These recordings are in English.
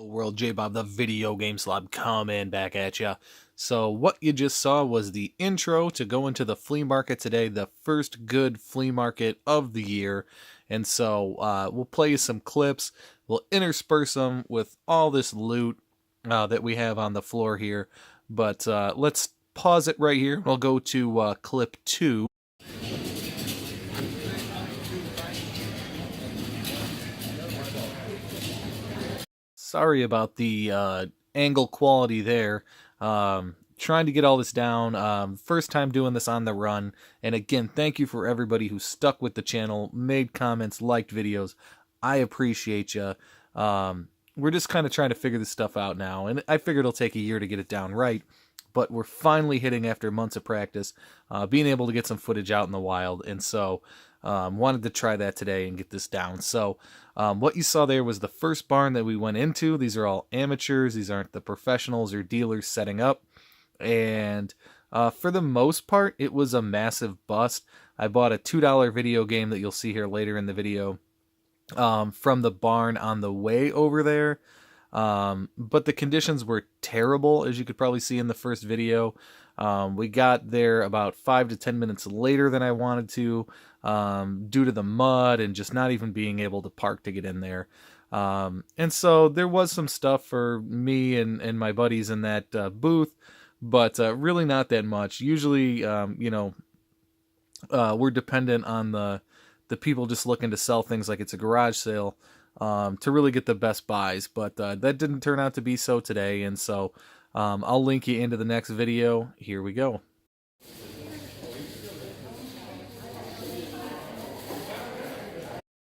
World J-Bob, the video game slob, coming back at ya. So what you just saw was the intro to go into the flea market today, the first good flea market of the year. And so we'll play you some clips. We'll intersperse them with all this loot that we have on the floor here. But let's pause it right here. We'll go to clip 2. Sorry about the angle quality there. Trying to get all this down. First time doing this on the run. And again, thank you for everybody who stuck with the channel, made comments, liked videos. I appreciate you. We're just kind of trying to figure this stuff out now. And I figured it'll take a year to get it down right. But we're finally hitting, after months of practice, being able to get some footage out in the wild. And so wanted to try that today and get this down. So what you saw there was the first barn that we went into. These are all amateurs. These aren't the professionals or dealers setting up. And for the most part, it was a massive bust. I bought a $2 video game that you'll see here later in the video from the barn on the way over there. But the conditions were terrible, as you could probably see in the first video. We got there about 5 to 10 minutes later than I wanted to, due to the mud and just not even being able to park to get in there. And so there was some stuff for me and my buddies in that booth, but really not that much. Usually, we're dependent on the people just looking to sell things like it's a garage sale to really get the best buys, but that didn't turn out to be so today, and so I'll link you into the next video. Here we go.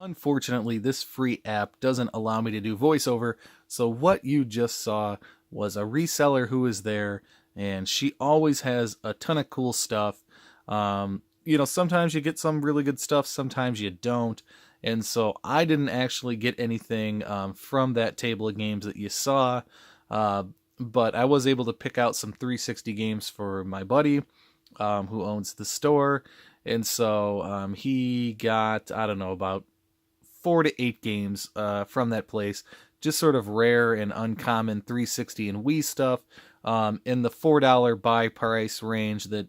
Unfortunately, this free app doesn't allow me to do voiceover, so what you just saw was a reseller who is there, and she always has a ton of cool stuff. Sometimes you get some really good stuff, sometimes you don't. And so I didn't actually get anything from that table of games that you saw, but I was able to pick out some 360 games for my buddy who owns the store. And so he got, I don't know, about 4 to 8 games from that place, just sort of rare and uncommon 360 and Wii stuff in the $4 buy price range that,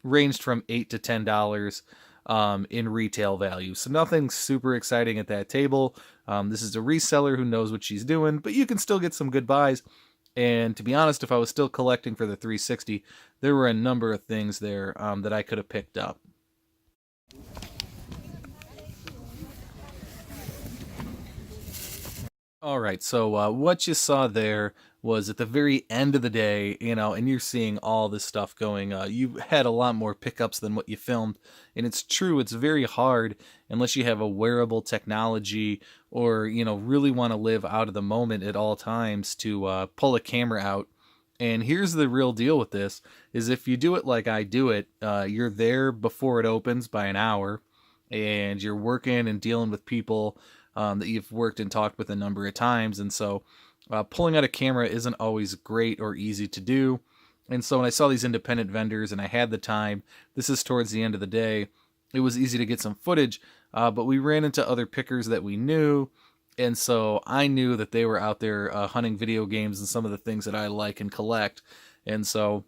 ranged from $8 to $10 in retail value. So nothing super exciting at that table. This is a reseller who knows what she's doing, but you can still get some good buys. And to be honest, if I was still collecting for the 360, there were a number of things there that I could have picked up. All right, so what you saw there was at the very end of the day, and you're seeing all this stuff going. You had a lot more pickups than what you filmed, and it's true, it's very hard unless you have a wearable technology or, really want to live out of the moment at all times to pull a camera out. And here's the real deal with this, is if you do it like I do it, you're there before it opens by an hour, and you're working and dealing with people that you've worked and talked with a number of times. And so pulling out a camera isn't always great or easy to do. And so when I saw these independent vendors and I had the time, this is towards the end of the day, it was easy to get some footage, but we ran into other pickers that we knew. And so I knew that they were out there hunting video games and some of the things that I like and collect. And so,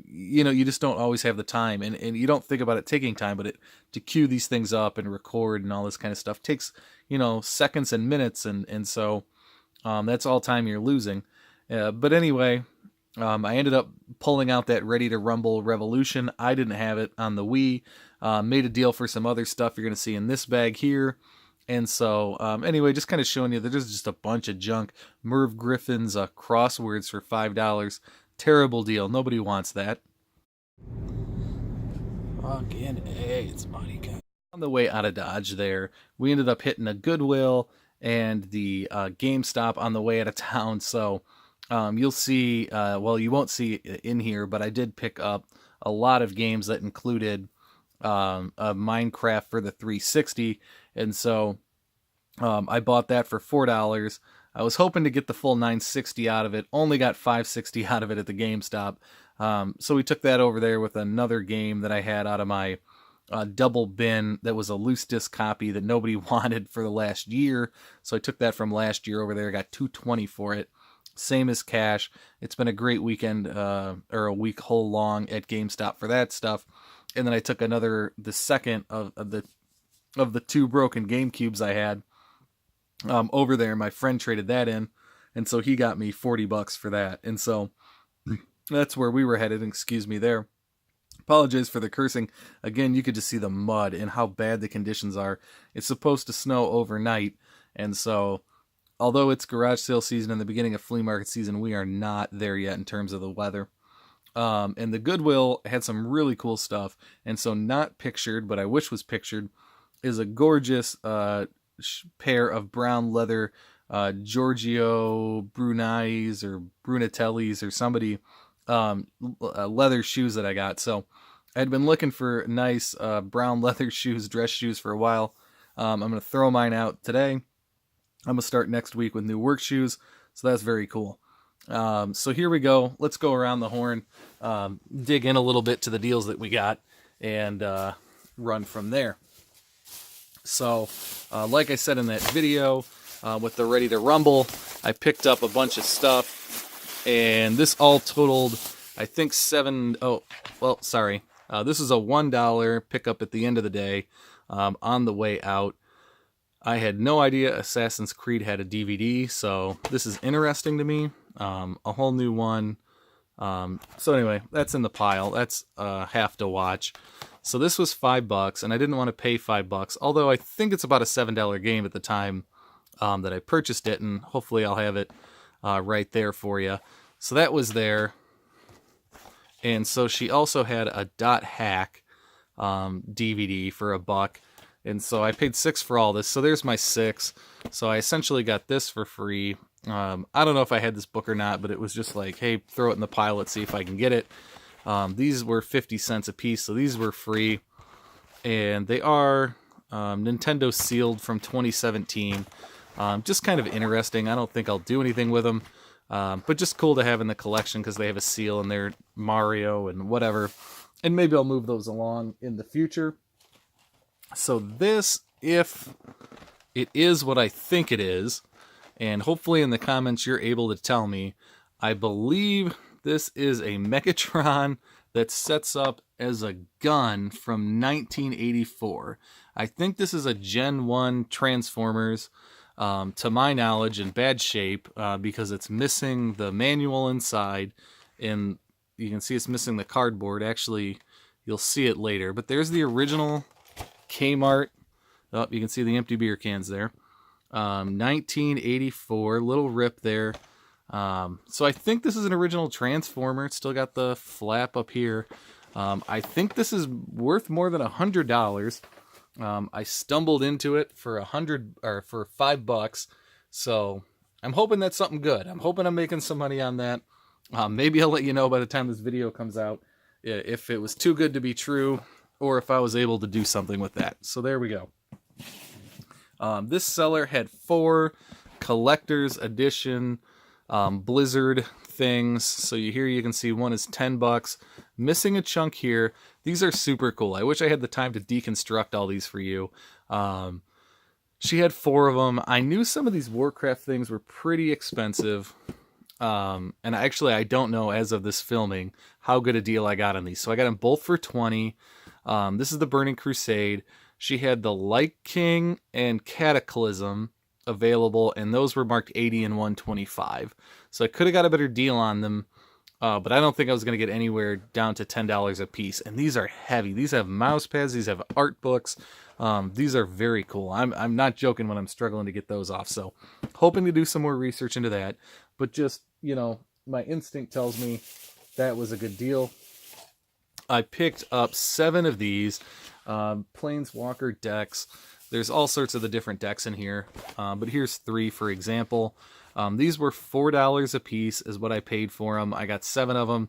you just don't always have the time, and you don't think about it taking time, but to cue these things up and record and all this kind of stuff takes, seconds and minutes. And so that's all time you're losing. But anyway, I ended up pulling out that Ready to Rumble Revolution. I didn't have it on the Wii. Made a deal for some other stuff you're going to see in this bag here. And so, anyway, just kind of showing you that there's just a bunch of junk. Merv Griffin's crosswords for $5. Terrible deal. Nobody wants that. Fucking A, it's money, guys. On the way out of Dodge there, we ended up hitting a Goodwill and the GameStop on the way out of town. So you'll see, well, you won't see it in here, but I did pick up a lot of games that included Minecraft for the 360. And so I bought that for $4. I was hoping to get the full 960 out of it, only got 560 out of it at the GameStop. So we took that over there with another game that I had out of my double bin that was a loose disc copy that nobody wanted for the last year. So I took that from last year over there. I got $220 for it. Same as cash. It's been a great weekend, or a week whole long at GameStop for that stuff. And then I took the second of the two broken GameCubes I had over there. My friend traded that in, and so he got me $40 for that. And so that's where we were headed. Excuse me there. Apologize for the cursing. Again, you could just see the mud and how bad the conditions are. It's supposed to snow overnight, and so although it's garage sale season and the beginning of flea market season, we are not there yet in terms of the weather. And the Goodwill had some really cool stuff, and so not pictured, but I wish was pictured, is a gorgeous pair of brown leather Giorgio Brunais or Brunatellis or somebody leather shoes that I got. So I'd been looking for nice brown leather shoes, dress shoes for a while. I'm going to throw mine out today. I'm going to start next week with new work shoes. So that's very cool. So here we go. Let's go around the horn, dig in a little bit to the deals that we got, and run from there. So like I said in that video, with the Ready to Rumble, I picked up a bunch of stuff, and this all totaled, I think, this is a $1 pickup at the end of the day, on the way out. I had no idea Assassin's Creed had a DVD, so this is interesting to me. A whole new one. So anyway, that's in the pile. That's have to watch. So this was $5, and I didn't want to pay $5, although I think it's about a $7 game at the time that I purchased it, and hopefully I'll have it right there for you. So that was there. And so she also had a Dot Hack DVD for $1. And so I paid $6 for all this. So there's my $6. So I essentially got this for free. I don't know if I had this book or not, but it was just like, hey, throw it in the pile. Let's see if I can get it. These were 50 cents a piece, so these were free. And they are Nintendo sealed from 2017. Just kind of interesting. I don't think I'll do anything with them. But just cool to have in the collection because they have a seal and they're Mario and whatever. And maybe I'll move those along in the future. So this, if it is what I think it is, and hopefully in the comments you're able to tell me, I believe this is a Megatron that sets up as a gun from 1984. I think this is a Gen 1 Transformers, to my knowledge, in bad shape, because it's missing the manual inside, and you can see it's missing the cardboard. Actually, you'll see it later, but there's the original Kmart. Oh, you can see the empty beer cans there. 1984, little rip there. So I think this is an original Transformer. It's still got the flap up here. I think this is worth more than $100. I stumbled into it for $5. So I'm hoping that's something good. I'm hoping I'm making some money on that. Maybe I'll let you know by the time this video comes out if it was too good to be true, or if I was able to do something with that. So there we go. This seller had 4 collector's edition Blizzard things. So here you can see one is $10. Missing a chunk here. These are super cool. I wish I had the time to deconstruct all these for you. She had 4 of them. I knew some of these Warcraft things were pretty expensive. And I don't know, as of this filming, how good a deal I got on these. So I got them both for $20. This is the Burning Crusade. She had the Light King and Cataclysm available, and those were marked 80 and 125. So I could have got a better deal on them, but I don't think I was going to get anywhere down to $10 a piece. And these are heavy. These have mouse pads. These have art books. These are very cool. I'm not joking when I'm struggling to get those off. So hoping to do some more research into that. But just, my instinct tells me that was a good deal. I picked up 7 of these Planeswalker decks. There's all sorts of the different decks in here, but here's 3 for example. These were $4 a piece is what I paid for them. I got 7 of them,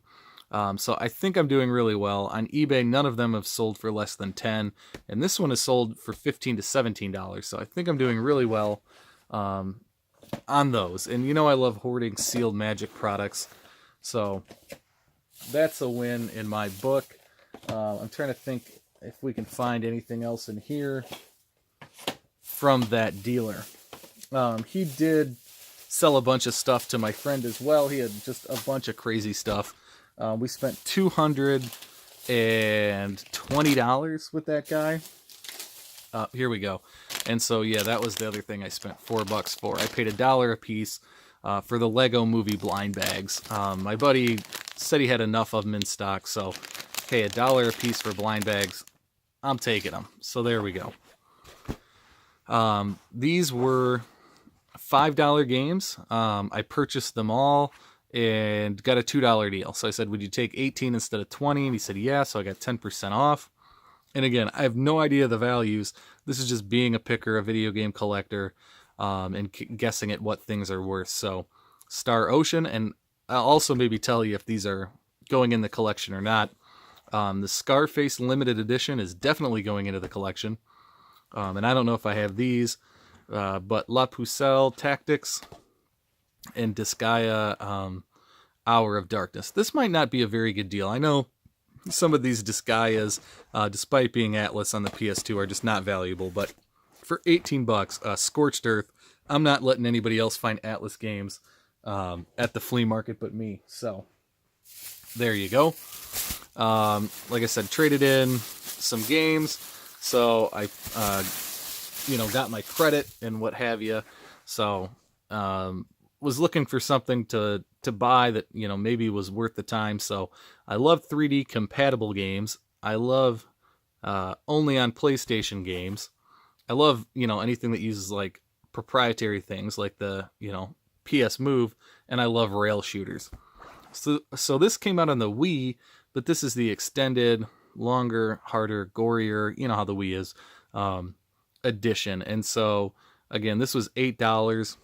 so I think I'm doing really well. On eBay, none of them have sold for less than $10, and this one is sold for $15 to $17, so I think I'm doing really well on those. And I love hoarding sealed Magic products, so that's a win in my book. I'm trying to think if we can find anything else in here from that dealer. He did sell a bunch of stuff to my friend as well. He had just a bunch of crazy stuff. We spent $220 with that guy. Here we go. And so, yeah, that was the other thing I spent $4 for. I paid $1 a piece for the Lego Movie blind bags. My buddy said he had enough of them in stock, so, hey, $1 a piece for blind bags, I'm taking them. So there we go. These were $5 games. I purchased them all and got a $2 deal. So I said, would you take 18 instead of 20? And he said, yeah, so I got 10% off. And again, I have no idea the values. This is just being a picker, a video game collector, and guessing at what things are worth. So Star Ocean, and I'll also maybe tell you if these are going in the collection or not. The Scarface Limited Edition is definitely going into the collection. And I don't know if I have these, but La Pucelle Tactics and Disgaea Hour of Darkness. This might not be a very good deal. I know some of these Disgaeas, despite being Atlas on the PS2, are just not valuable, but for $18, Scorched Earth, I'm not letting anybody else find Atlas games at the flea market but me. So there you go. Like I said, traded in some games, so I got my credit and what have you. So was looking for something to buy that maybe was worth the time. So I love 3D compatible games. I love only on PlayStation games. I love anything that uses like proprietary things like the PS Move, and I love rail shooters. So this came out on the Wii, but this is the extended, longer, harder, gorier, you know how the Wii is, edition. And so again, this was $8,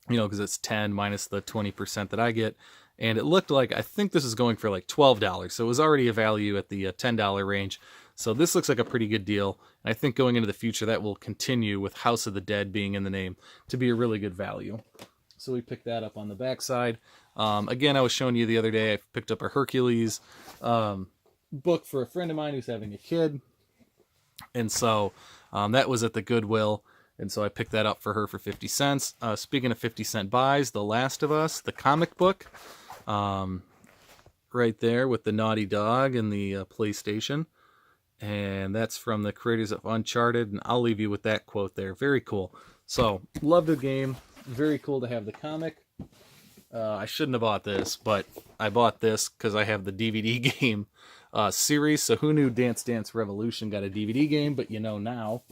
because it's 10 minus the 20% that I get. And it looked like, I think this is going for like $12. So it was already a value at the $10 range. So this looks like a pretty good deal. And I think going into the future, that will continue with House of the Dead being in the name to be a really good value. So we picked that up on the backside. Again, I was showing you the other day, I picked up a Hercules book for a friend of mine who's having a kid. And so that was at the Goodwill. And so I picked that up for her for 50 cents. Speaking of 50-cent buys, The Last of Us, the comic book, right there with the naughty dog and the PlayStation. And that's from the creators of Uncharted. And I'll leave you with that quote there. Very cool. So, love the game. Very cool to have the comic. I shouldn't have bought this, but I bought this because I have the DVD game series. So who knew Dance Dance Revolution got a DVD game, but now.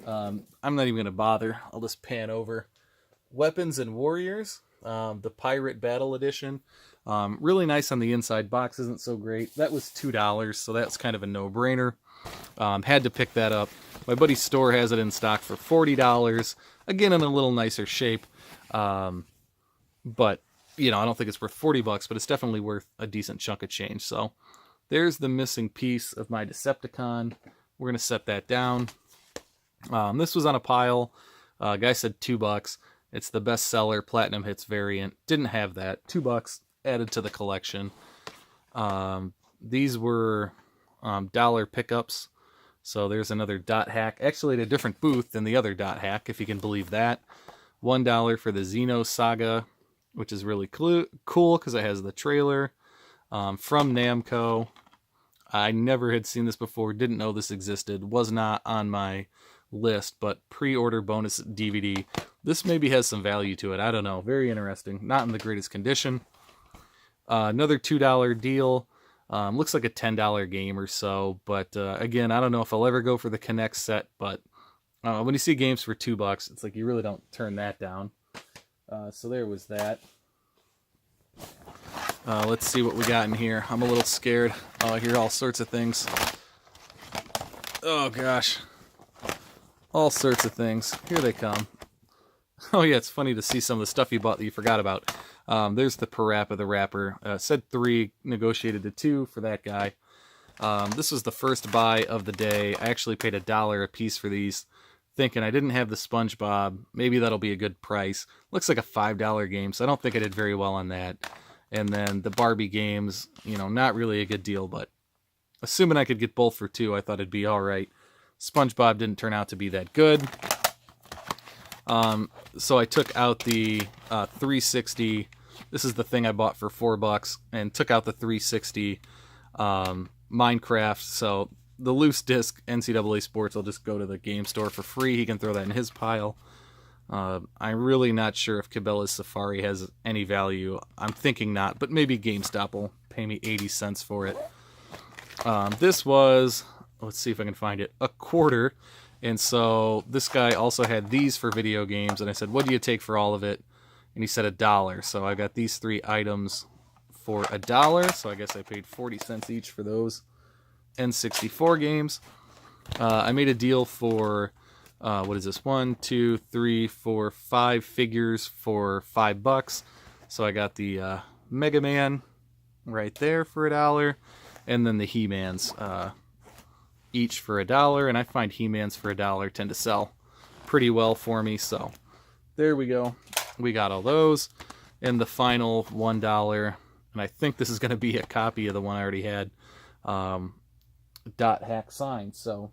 I'm not even going to bother. I'll just pan over. Weapons and Warriors, the Pirate Battle Edition. Really nice on the inside. Box isn't so great. That was $2, so that's kind of a no-brainer. Had to pick that up. My buddy's store has it in stock for $40. Again, in a little nicer shape. But, I don't think it's worth $40, but it's definitely worth a decent chunk of change. So, there's the missing piece of my Decepticon. We're going to set that down. This was on a pile. Guy said $2. It's the bestseller Platinum Hits variant. Didn't have that. $2 added to the collection. These were dollar pickups. So there's another Dot Hack. Actually, at a different booth than the other Dot Hack, if you can believe that. $1 for the Xeno Saga, which is really cool because it has the trailer. From Namco. I never had seen this before. Didn't know this existed. Was not on my list, but pre-order bonus DVD. This maybe has some value to it. I don't know. Very interesting. Not in the greatest condition. Another $2 deal. Looks like a $10 game or so, but again, I don't know if I'll ever go for the Connect set, but when you see games for $2, it's like you really don't turn that down. So there was that. Let's see what we got in here. I'm a little scared. I hear all sorts of things. Oh gosh. All sorts of things. Here they come. Oh yeah, it's funny to see some of the stuff you bought that you forgot about. There's the Parappa the Rapper. Said 3, negotiated to 2 for that guy. This was the first buy of the day. I actually paid $1 a piece for these, thinking I didn't have the SpongeBob. Maybe that'll be a good price. Looks like a $5 game, so I don't think I did very well on that. And then the Barbie games, not really a good deal, but assuming I could get both for $2, I thought it'd be all right. SpongeBob didn't turn out to be that good. So I took out the 360. This is the thing I bought for $4, and took out the 360 Minecraft. So the loose disc NCAA Sports, I'll just go to the game store for free. He can throw that in his pile. I'm really not sure if Cabela's Safari has any value. I'm thinking not, but maybe GameStop will pay me 80 cents for it. This was, let's see if I can find it, $0.25. And so this guy also had these for video games, and I said, what do you take for all of it? And he said $1. So I got these 3 items for $1. So I guess I paid 40 cents each for those N64 games. I made a deal for, what is this? 1, 2, 3, 4, 5 figures for $5. So I got the Mega Man right there for $1, and then the He-Mans each for $1. And I find He-Mans for $1 tend to sell pretty well for me. So there we go. We got all those. And the final $1, and I think this is going to be a copy of the one I already had, dot hack sign. So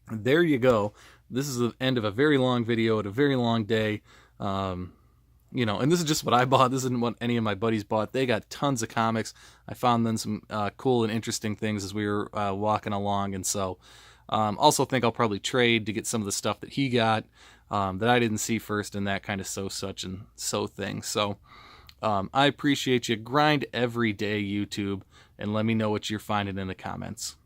there you go. This is the end of a very long video at a very long day. You know, and this is just what I bought. This isn't what any of my buddies bought. They got tons of comics. I found them some cool and interesting things as we were walking along, and so also think I'll probably trade to get some of the stuff that he got that I didn't see first, and that kind of such and so thing. So I appreciate you. Grind every day, YouTube, and let me know what you're finding in the comments.